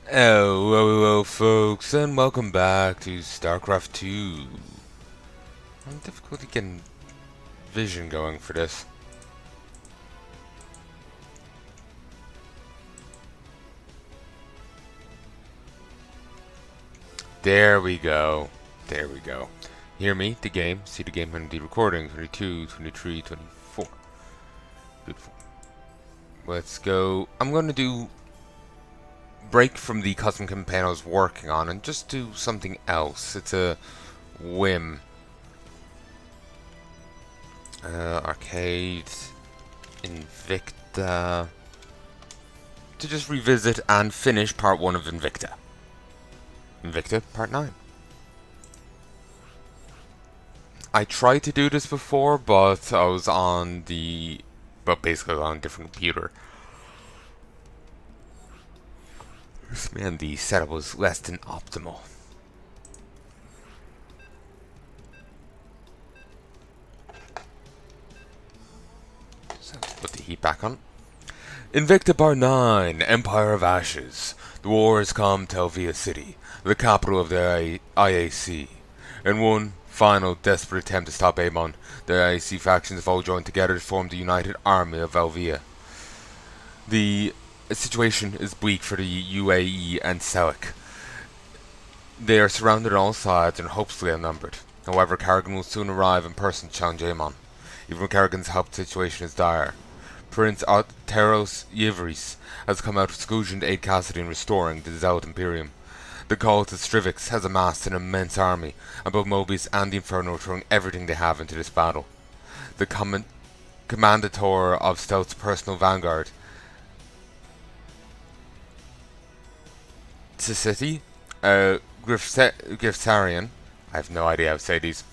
Hello, folks, and welcome back to StarCraft 2. I'm difficulty getting vision going for this. There we go. There we go. Hear me, the game, see the game and the recording. 22, 23, 24. Beautiful. Let's go. I'm going to do break from the custom campaign I was working on and just do something else. It's a whim. Arcade, Invicta, to just revisit and finish part 1 of Invicta. Invicta, part 9. I tried to do this before, but I was on basically on a different computer. Man, the setup was less than optimal. So, put the heat back on. Invicta Bar 9, Empire of Ashes. The war has come to Heya City, the capital of the IAC. In one final desperate attempt to stop Amon, the IAC factions have all joined together to form the United Army of Heya. The situation is bleak for the UAE and Selk. They are surrounded on all sides and hopelessly outnumbered. However, Kargan will soon arrive in person to challenge Amon. Even with Kargan's help, the situation is dire. Prince Teros Yivris has come out of seclusion to aid Cassidy in restoring the Zealot Imperium. The cult of Strivix has amassed an immense army, and both Mobius and the Inferno are throwing everything they have into this battle. The Commandator of Stealth's personal vanguard, City, Griftarian, I have no idea how to say these,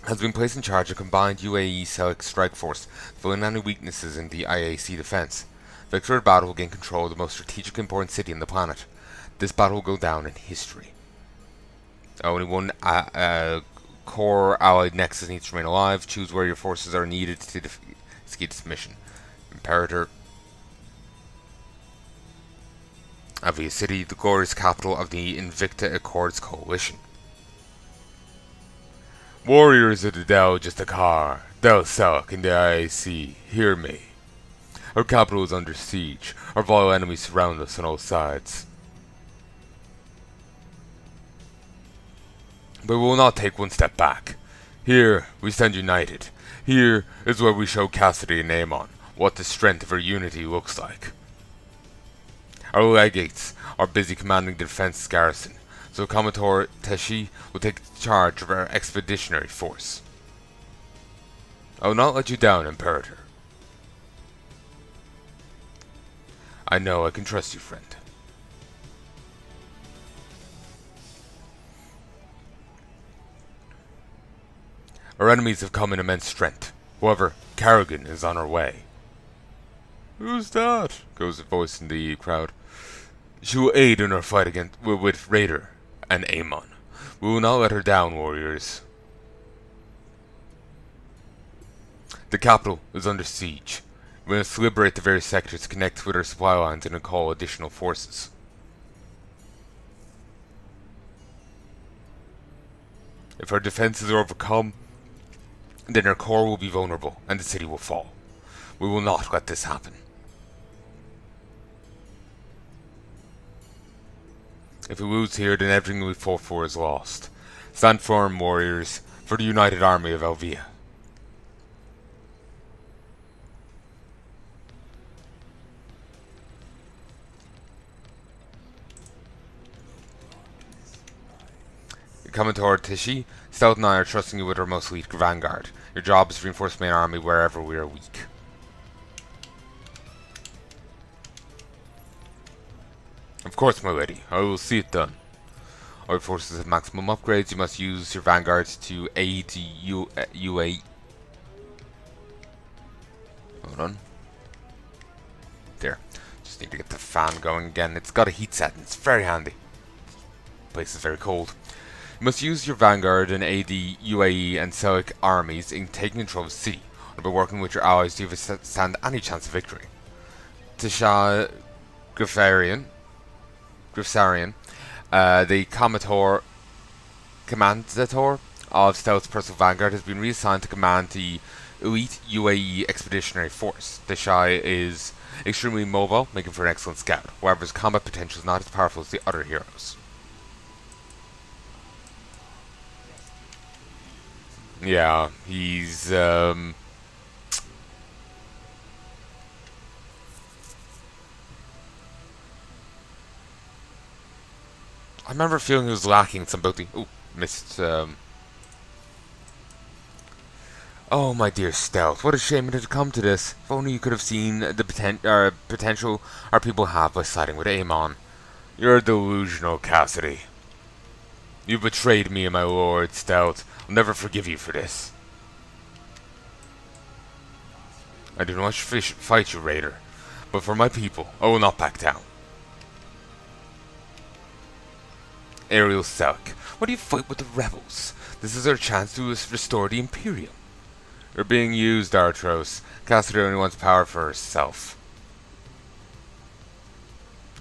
has been placed in charge of a combined UAE Select strike force, filling any weaknesses in the IAC defense. Victor of the battle will gain control of the most strategically important city on the planet. This battle will go down in history. Only one core allied nexus needs to remain alive. Choose where your forces are needed to execute this mission. Imperator of Heya City, the glorious capital of the Invicta Accords Coalition. Warriors of the Del Justakar, Del Selk, and the IAC, hear me. Our capital is under siege. Our vile enemies surround us on all sides. But we will not take one step back. Here we stand united. Here is where we show Cassidy and Amon what the strength of our unity looks like. Our legates are busy commanding the defense garrison, so Commodore Teshi will take charge of our expeditionary force. I will not let you down, Imperator. I know I can trust you, friend. Our enemies have come in immense strength. However, Kargan is on our way. Who's that? Goes a voice in the crowd. She will aid in our fight with Raider and Amon. We will not let her down, warriors. The capital is under siege. We must liberate the various sectors to connect with our supply lines and call additional forces. If our defenses are overcome, then our core will be vulnerable and the city will fall. We will not let this happen. If we lose here, then everything we fought for is lost. Stand firm, warriors, for the United Army of Heya. Commodore Tishi, Stout and I are trusting you with our most elite vanguard. Your job is to reinforce the main army wherever we are weak. Of course, my lady. I will see it done. All your forces have maximum upgrades. You must use your vanguards to aid UA. Hold on. There. Just need to get the fan going again. It's got a heat set and it's very handy. The place is very cold. You must use your vanguard and aid the UAE and Selk armies in taking control of the city, or by working with your allies to stand any chance of victory. Tisha Gafarian Grisarian, the Commandator of Stealth's Personal Vanguard has been reassigned to command the elite UAE Expeditionary Force. The Shai is extremely mobile, making for an excellent scout. However, his combat potential is not as powerful as the other heroes. Yeah, he's I remember feeling he was lacking some ability. Ooh, missed. Oh, my dear Stealth, what a shame it had come to this. If only you could have seen the potential our people have by siding with Amon. You're delusional, Cassidy. You betrayed me and my lord, Stealth. I'll never forgive you for this. I do not fight you, Raider, but for my people, I will not back down. Ariel Selk, why do you fight with the rebels? This is our chance to restore the Imperium. You're being used, Artros. Cassidy only wants power for herself.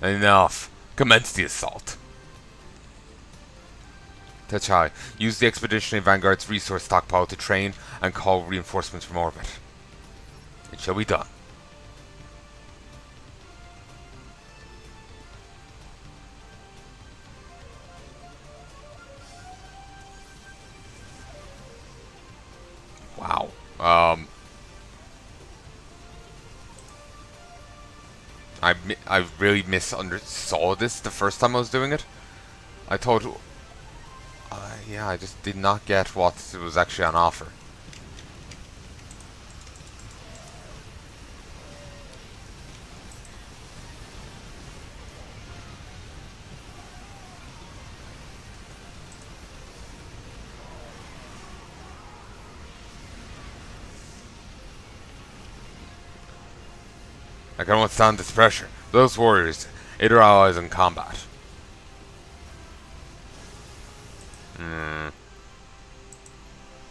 Enough. Commence the assault. Tachai, use the Expeditionary Vanguard's resource stockpile to train and call reinforcements from orbit. It shall be done. Wow. I really misunderstood this the first time I was doing it. I thought, yeah, I just did not get what was actually on offer. I can withstand this pressure. Those warriors, aid our allies in combat.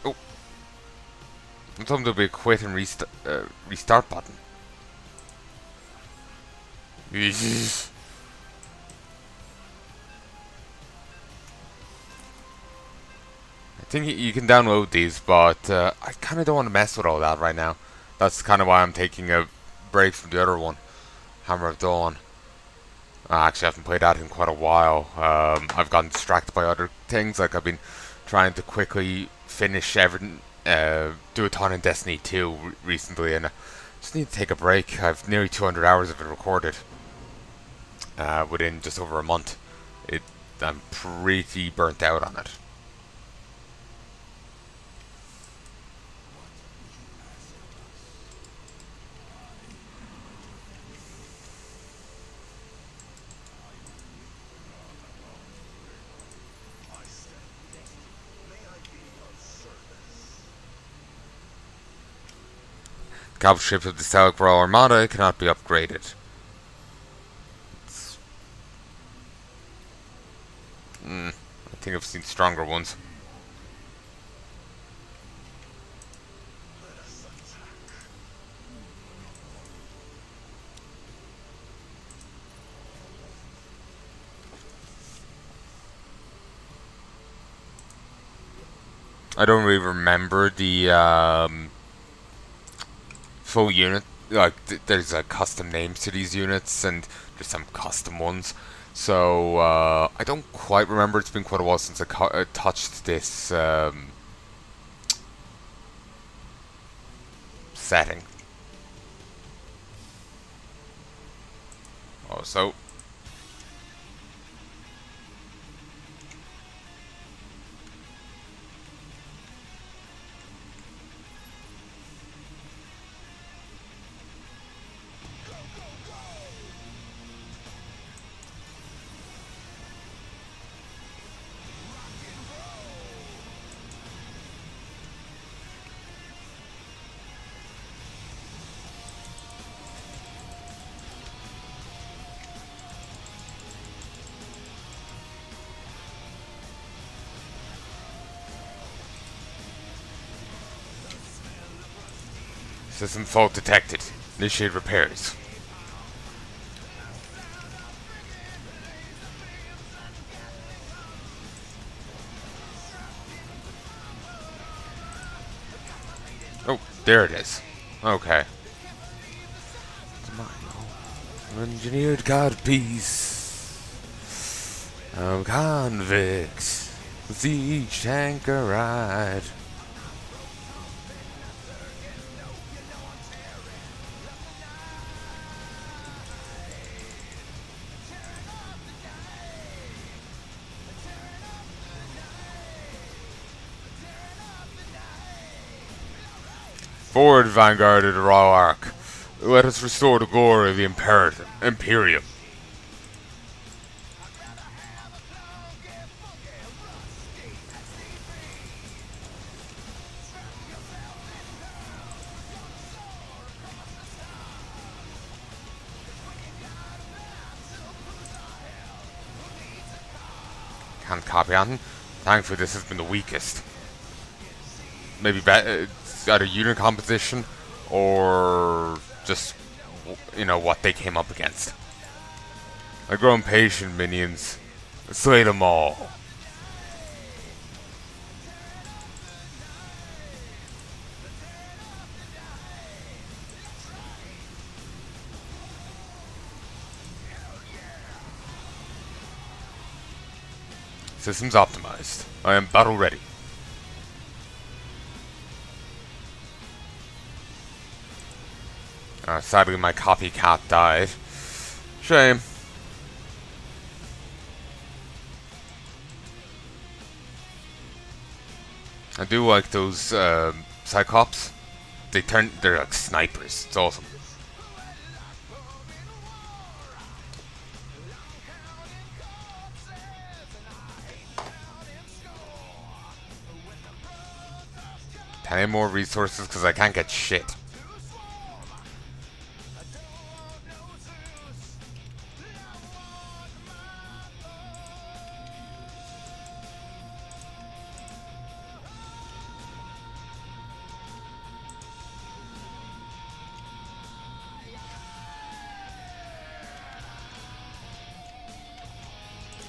Oh. I told him there'll be a quit and restart button. I think you can download these, but I kind of don't want to mess with all that right now. That's kind of why I'm taking a break from the other one, Hammer of Dawn. Actually, I haven't played that in quite a while. I've gotten distracted by other things, like I've been trying to quickly finish everything, do a ton in Destiny 2 recently, and I just need to take a break. I've nearly 200 hours of it recorded within just over a month. I'm pretty burnt out on it. Cavalry ships of the Salic Royal Armada cannot be upgraded. I think I've seen stronger ones. I don't really remember the full unit. Like, there's custom names to these units, and there's some custom ones. So I don't quite remember. It's been quite a while since I touched this setting. Oh, so. System fault detected. Initiate repairs. There it is. Okay. Engineered codpiece of convicts with each tanker ride. Forward, Vanguard of the Raw Ark. Let us restore the glory of the Imperium. Can't copy on. Thankfully, this has been the weakest. Maybe it's either unit composition or just, you know, what they came up against. I grow impatient, minions. Slay them all. Systems optimized. I am battle ready. Sadly, my copycat died. Shame. I do like those Cyclops. They're like snipers. It's awesome. Any more resources because I can't get shit.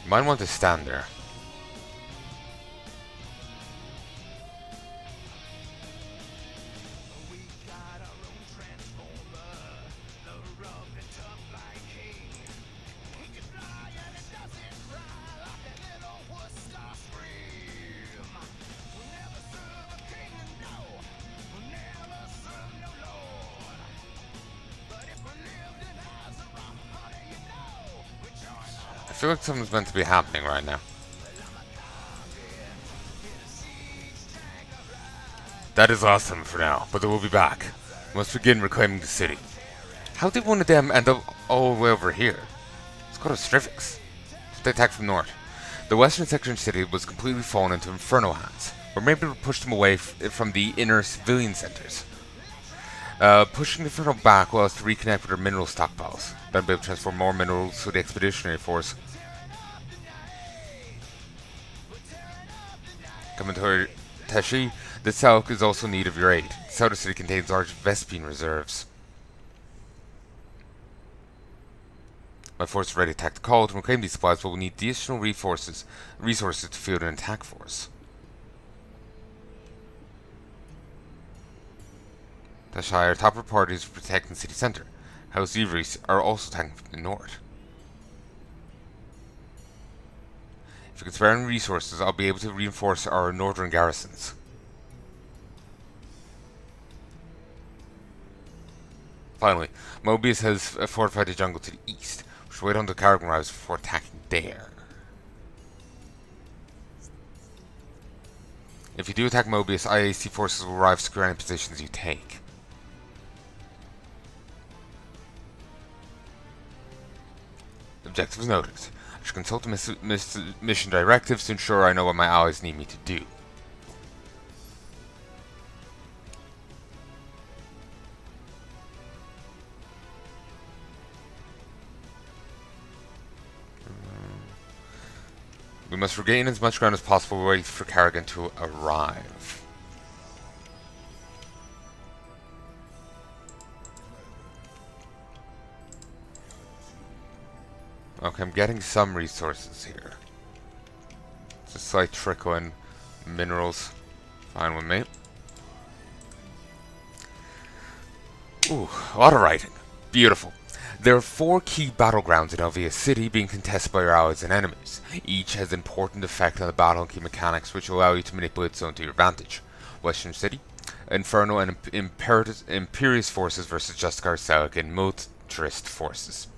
You might want to stand there. I feel like something's meant to be happening right now. That is awesome for now, but they will be back. We must begin reclaiming the city. How did one of them end up all the way over here? It's called a Strivix. They attacked from north. The western section of the city was completely fallen into Inferno hands, or maybe we pushed them away from the inner civilian centers. Pushing the Inferno back will allow us to reconnect with our mineral stockpiles. Then be able to transfer more minerals to the expeditionary force. Coming toward Teshi, the south is also in need of your aid. The south of the city contains large Vespine reserves. My force is ready to attack the call. To reclaim these supplies, but we'll need additional resources to field an attack force. Tashire, top of parties protecting the city center. House Ivories are also attacking from the north. If we can spare any resources, I'll be able to reinforce our northern garrisons. Finally, Mobius has fortified the jungle to the east. We should wait until Carrigan arrives before attacking there. If you do attack Mobius, IAC forces will arrive to secure any positions you take. Objectives noted. I should consult the mission directives to ensure I know what my allies need me to do. We must regain as much ground as possible, wait for Carrigan to arrive. Okay, I'm getting some resources here. Just a slight trickle in minerals. Fine with me. Ooh, a lot of writing. Beautiful. There are 4 key battlegrounds in Elvia City being contested by your allies and enemies. Each has important effect on the battle and key mechanics which will allow you to manipulate zone to your advantage. Western City, Inferno and Imperious forces versus Justicar, Selic and Motorist forces.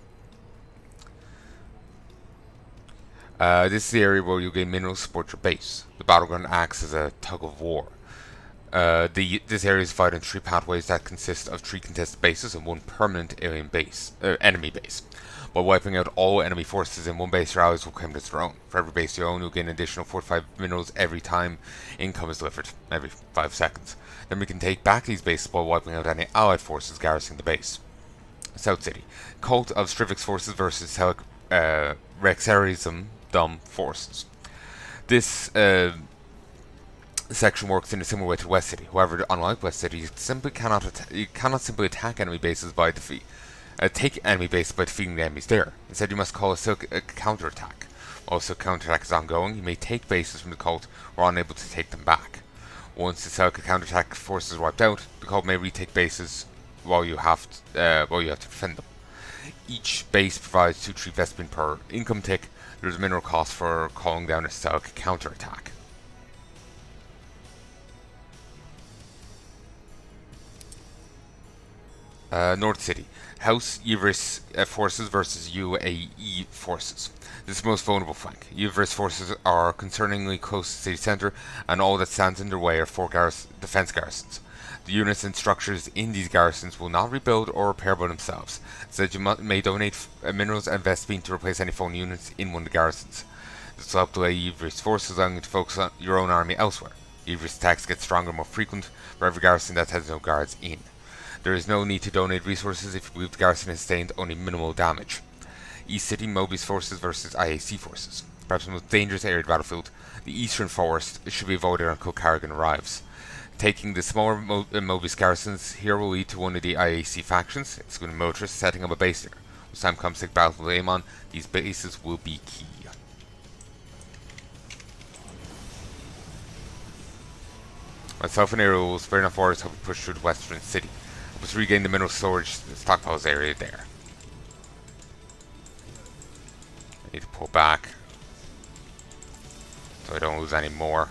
This is the area where you gain minerals to support your base. The battleground acts as a tug of war. This area is divided into 3 pathways that consist of 3 contested bases and 1 permanent enemy base. By wiping out all enemy forces in one base, your allies will claim it as their own. For every base you own, you'll gain an additional 45 minerals every time income is delivered, every 5 seconds. Then we can take back these bases by wiping out any allied forces garrisoning the base. South City. Cult of Strivix forces versus Rexarism Dumb forces. This section works in a similar way to West City. However, unlike West City, you cannot simply attack enemy bases by take enemy bases by defeating the enemies there. Instead, you must call a counterattack. While the counterattack is ongoing, you may take bases from the cult or are unable to take them back. Once the Celica counterattack force is wiped out, the cult may retake bases while you have to defend them. Each base provides 2 tree Vespine per income tick. There's a mineral cost for calling down a Celica counterattack. North City. House Ivris forces versus UAE forces. This is the most vulnerable flank. Ivris forces are concerningly close to the city centre, and all that stands in their way are 4 defence garrisons. The units and structures in these garrisons will not rebuild or repair by themselves, so that you may donate minerals and Vespine to replace any fallen units in one of the garrisons. This will help delay Ivris forces, allowing you to focus on your own army elsewhere. Ivris attacks get stronger and more frequent for every garrison that has no guards in. There is no need to donate resources if you believe the garrison has sustained only minimal damage. East City Mobius forces versus IAC forces. Perhaps the most dangerous area of the battlefield, the Eastern Forest should be avoided until Carrigan arrives. Taking the smaller Mobius garrisons here will lead to one of the IAC factions, excluding motorists, setting up a base there. When time comes to take battle with Amon, these bases will be key. Myself and Aero will spare enough forest to help push through the Western City. Let's regain the mineral storage stockpiles area there. I need to pull back so I don't lose any more.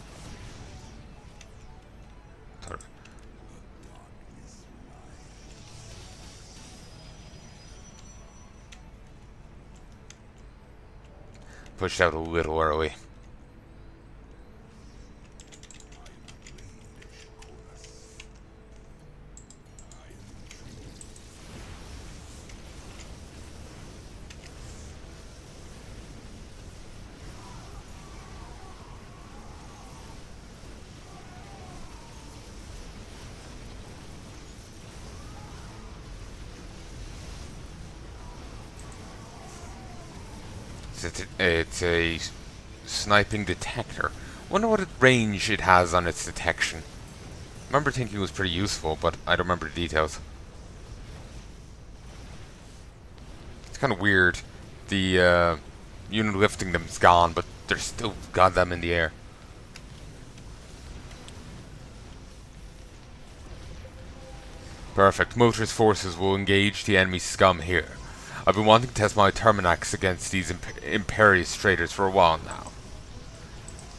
Pushed out a little early. It's a sniping detector. Wonder what range it has on its detection. I remember thinking it was pretty useful, but I don't remember the details. It's kind of weird. The unit lifting them is gone, but they're still got them in the air. Perfect. Motorist forces will engage the enemy scum here. I've been wanting to test my Terminax against these Imperious traders for a while now.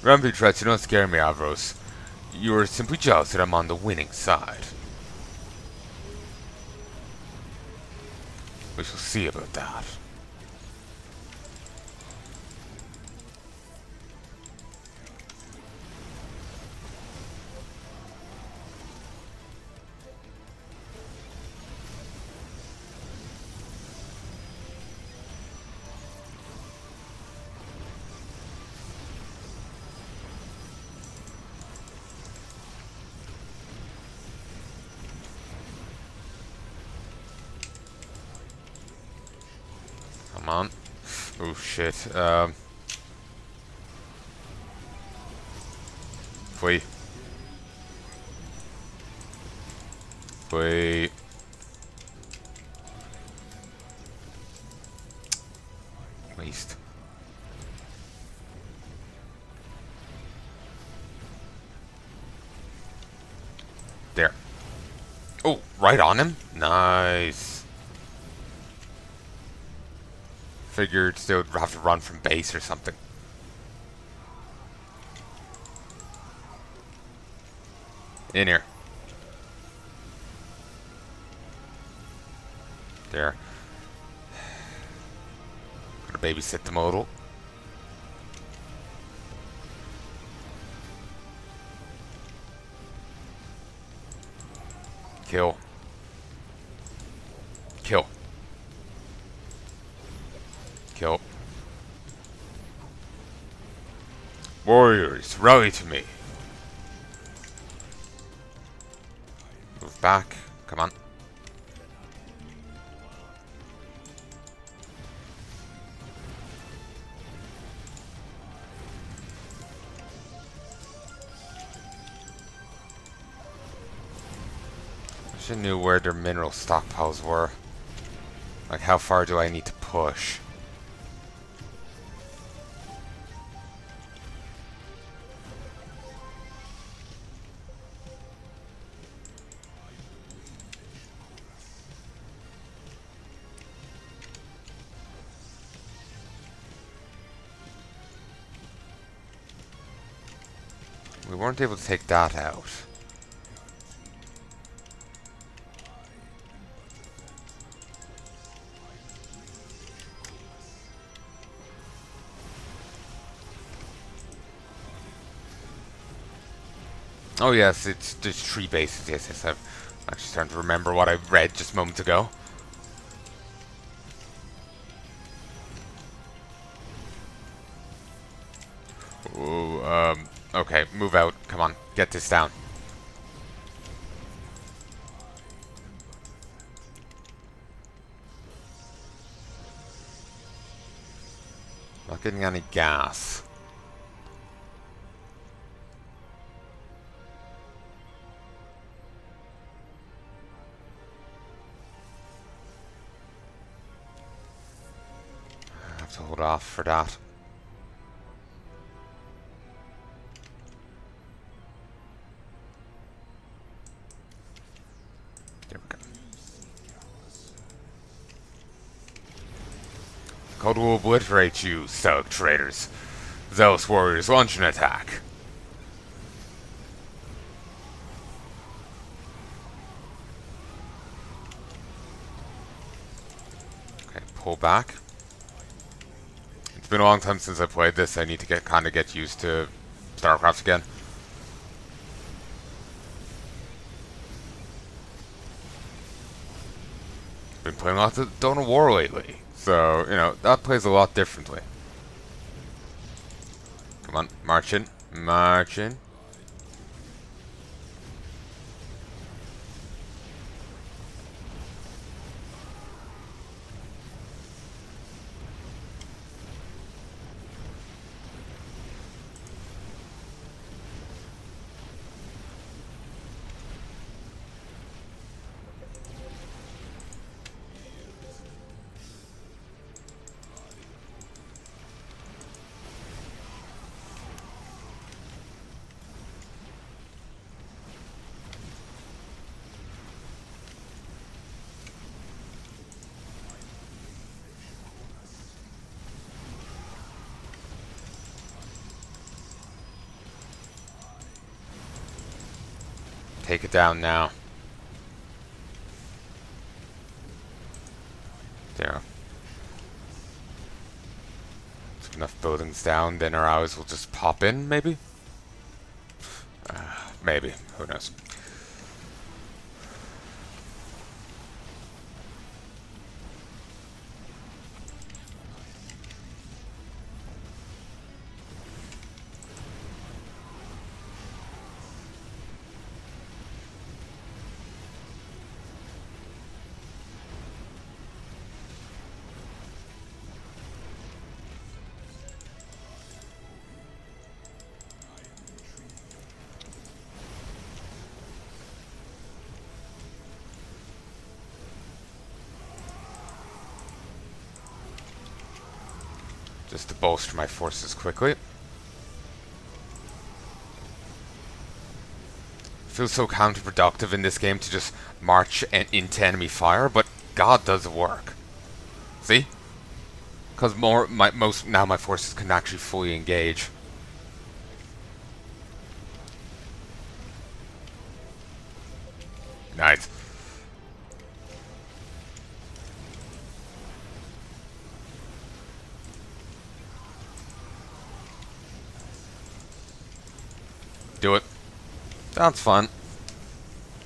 Rampage threats, you don't scare me, Avros. You are simply jealous that I'm on the winning side. We shall see about that. Come on. Oh shit. Fui. Waste. There. Oh, Right on him? Nice. Figured they would have to run from base or something. In here. There. Gonna babysit the modal. Kill. Kill. Kill. Warriors, rally to me. Move back. Come on. I should knew where their mineral stockpiles were. Like, how far do I need to push? We weren't able to take that out. Oh yes, it's just tree bases. Yes, yes, I'm actually starting to remember what I read just moments ago. Ooh, okay, move out. Come on, get this down. Not getting any gas. I have to hold off for that. There we go. Code will obliterate you, Stoic traitors. Zealous warriors, launch an attack. Okay, pull back. It's been a long time since I played this. I need to get used to StarCraft again. Been playing lots of Dawn of War lately, so you know that plays a lot differently. Come on, march in, march in. Take it down now. There. Let's get enough buildings down, then our allies will just pop in, maybe? Maybe. Who knows? Just to bolster my forces quickly. feels so counterproductive in this game to just march into enemy fire, but God does it work. See? Because now my forces can actually fully engage. Nice. Do it. That's fun.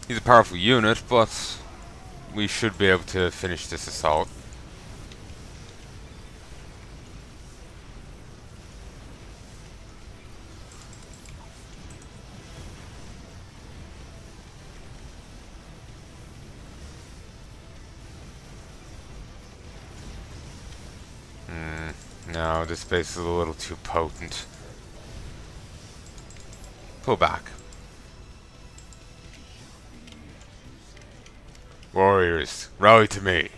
He's a powerful unit, but we should be able to finish this assault. No, this base is a little too potent. Pull back. Warriors, rally to me.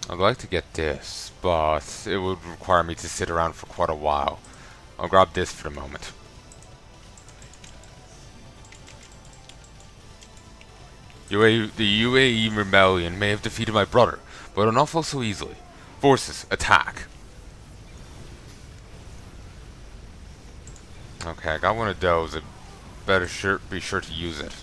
I'd like to get this, but it would require me to sit around for quite a while. I'll grab this for the moment. The UAE rebellion may have defeated my brother, but not fall so easily. Forces, attack. Okay, I got one of those. I better be sure to use it.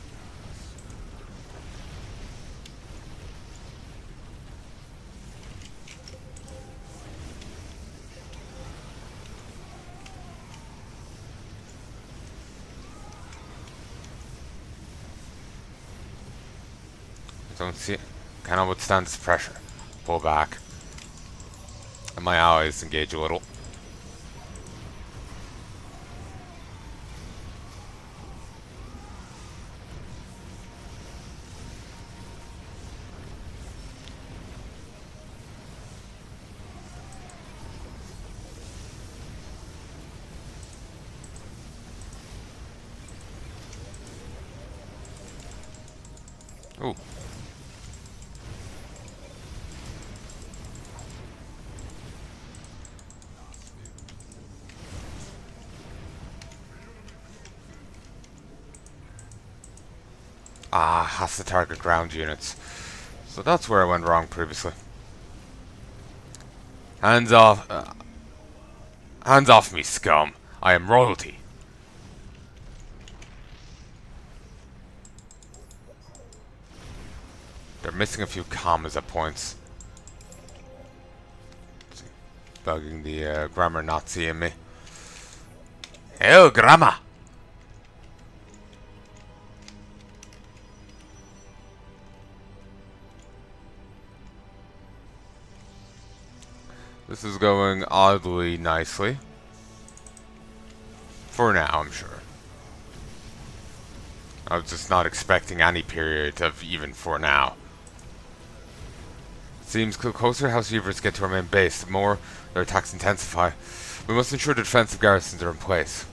Don't see it. Cannot withstand this pressure. Pull back. And my allies engage a little. Ooh. Ah, has to target ground units. So that's where I went wrong previously. Hands off. Hands off me, scum. I am royalty. They're missing a few commas at points. Bugging the grammar Nazi in me. Hell, grammar! This is going oddly nicely. For now, I'm sure. I was just not expecting any period of even for now. It seems the closer House Reavers get to our main base, the more their attacks intensify. We must ensure the defensive garrisons are in place.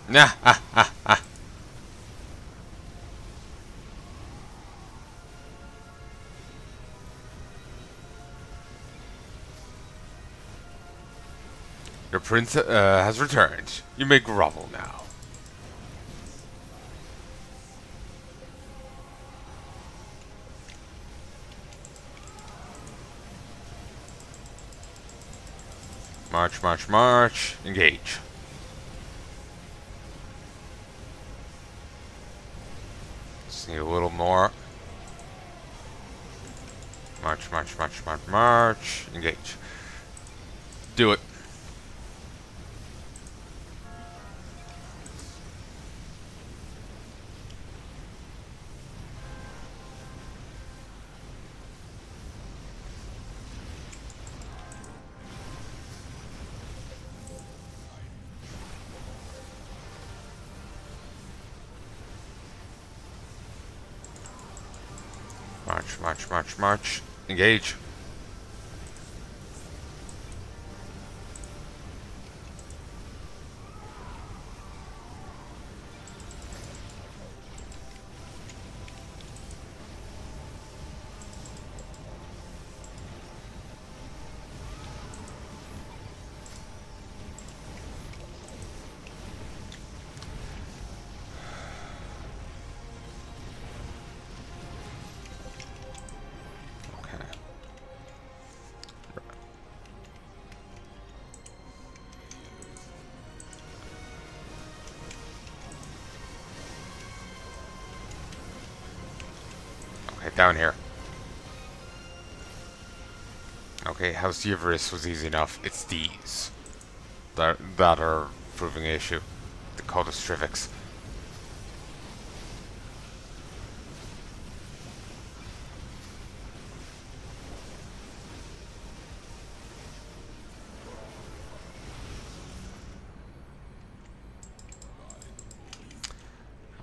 Nah, Your prince has returned. You may grovel now. March, march, march. Engage. Just need a little more. March, march, march, march, march. Engage. Do it. March, march, march, march. Engage. Down here. Okay, House Euvarus was easy enough. It's these that are proving an issue. The Cult of Strivix.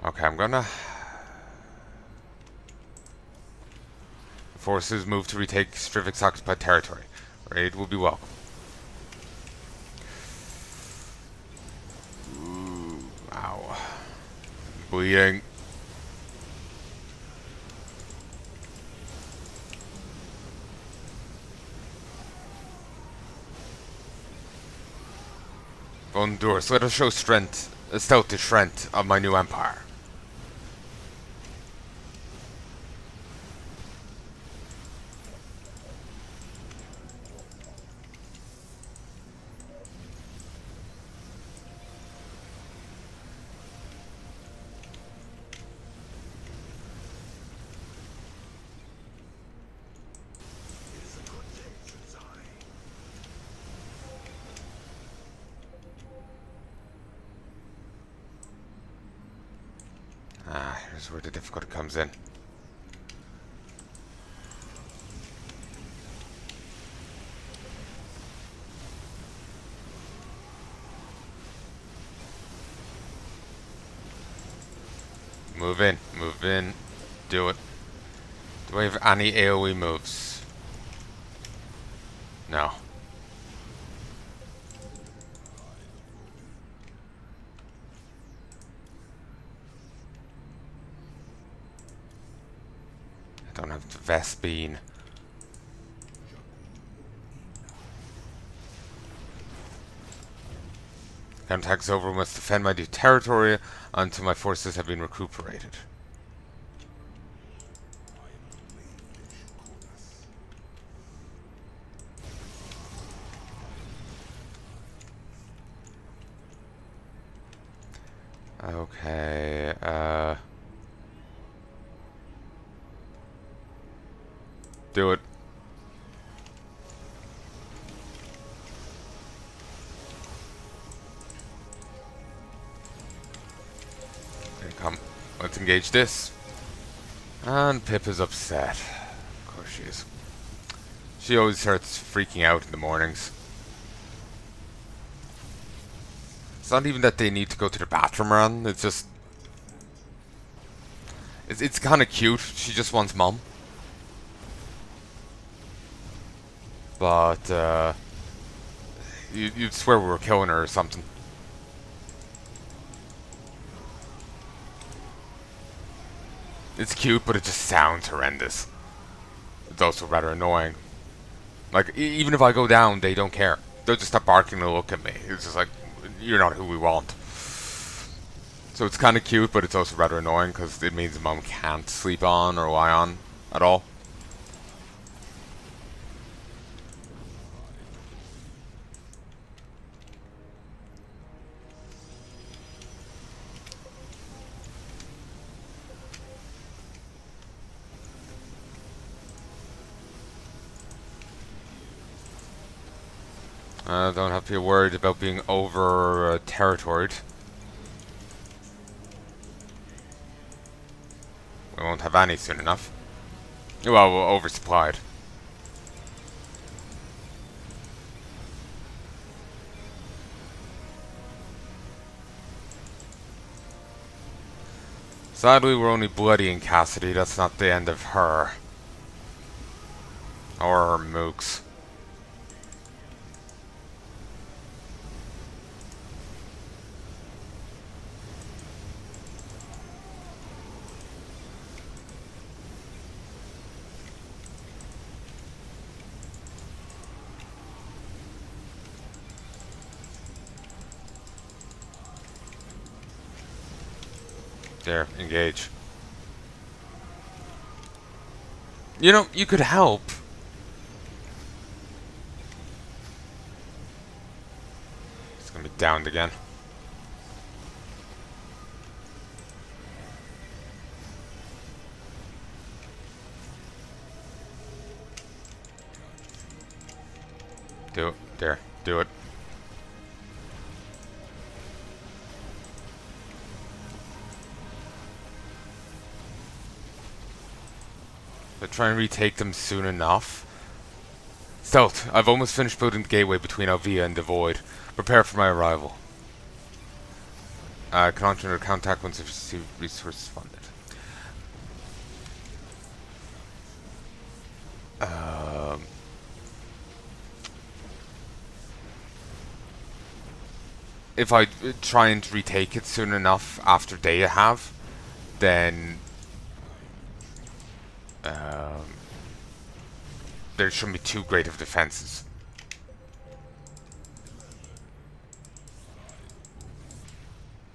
Okay, I'm gonna... Forces move to retake Strivix occupied territory. Raid will be welcome. Ooh, ow. Bleeding. Bondurs, let us show strength, stealth to strength of my new empire. Here's where the difficulty comes in. Move in, do it. Do I have any AoE moves? No. I don't have the Vespine. Counterattack's over, must defend my new territory until my forces have been recuperated. Okay, do it. Okay, come. Let's engage this. And Pip is upset. Of course she is. She always starts freaking out in the mornings. It's not even that they need to go to the bathroom run, it's just... It's kind of cute, she just wants mom. But, you'd swear we were killing her or something. It's cute, but it just sounds horrendous. It's also rather annoying. Like, even if I go down, they don't care. They'll just stop barking and look at me. It's just like, you're not who we want. So it's kind of cute, but it's also rather annoying because it means mom can't sleep on or lie on at all. Don't have to be worried about being over territoried. We won't have any soon enough. Well, we're oversupplied. Sadly, we're only bloodying Cassidy. That's not the end of her. Or her mooks. There, engage. You know, you could help. It's gonna be downed again. Do it. There. Do it. But try and retake them soon enough. Stealth. I've almost finished building the gateway between Alvia and the Void. Prepare for my arrival. Can launch under contact once I've received resources funded. If I try and retake it soon enough after they have, then there shouldn't be too great of defenses.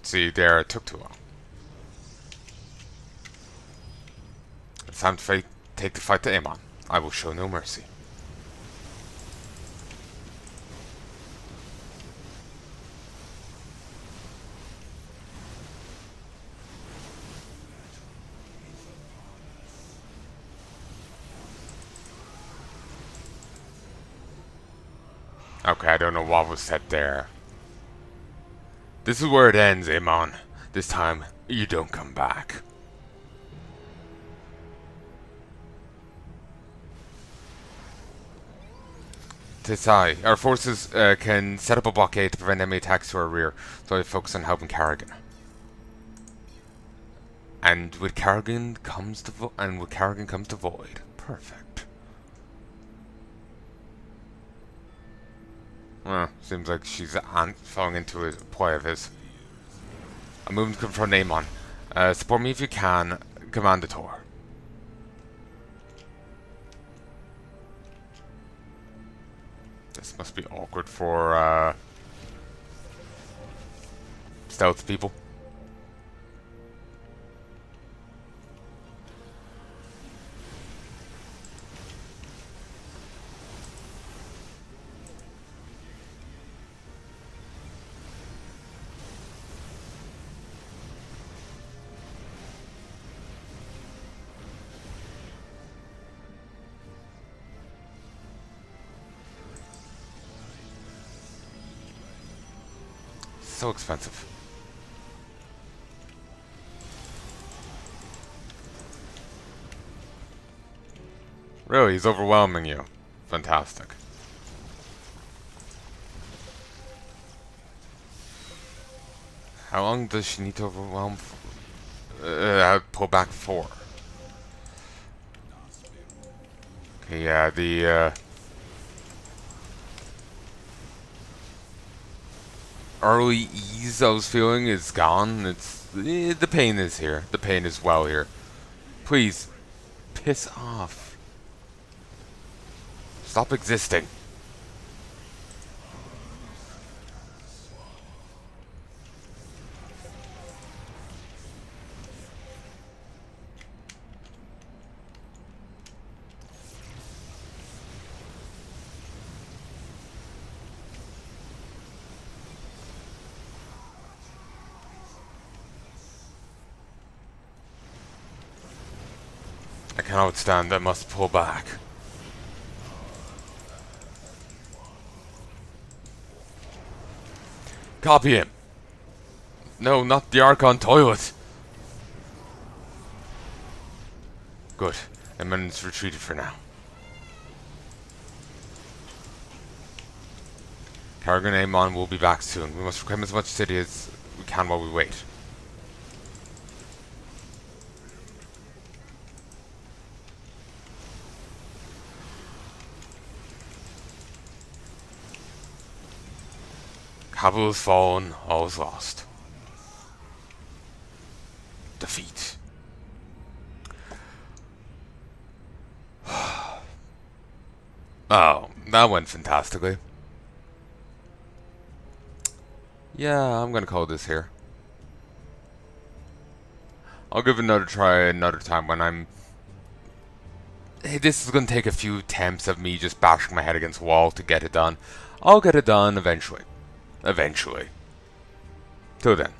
See, there, it took too long. It's time to take the fight to Amon. I will show no mercy. Okay, I don't know what was said there. This is where it ends, Amon. This time, you don't come back. Tesai, our forces can set up a blockade to prevent enemy attacks to our rear, so I focus on helping Karrigan. And with Karrigan comes the Void. Perfect. Well, seems like she's falling into a ploy of his. I'm moving to confront Amon. Support me if you can. Command the Tor. This must be awkward for stealth people. So expensive. Really, he's overwhelming you. Fantastic. How long does she need to overwhelm? Pull back 4. Okay, yeah, the early ease I was feeling is gone. It's the pain is here. The pain is well here. Please, piss off. Stop existing. I cannot stand. I must pull back. Copy him. No, not the Archon toilet. Good. Eminence retreated for now. Palnai and I'm will be back soon. We must reclaim as much city as we can while we wait. Capital has fallen, all is lost. Defeat. Oh, that went fantastically. Yeah, I'm gonna call this here. I'll give it another try another time when I'm... Hey, this is gonna take a few attempts of me just bashing my head against the wall to get it done. I'll get it done eventually. Eventually. Till then.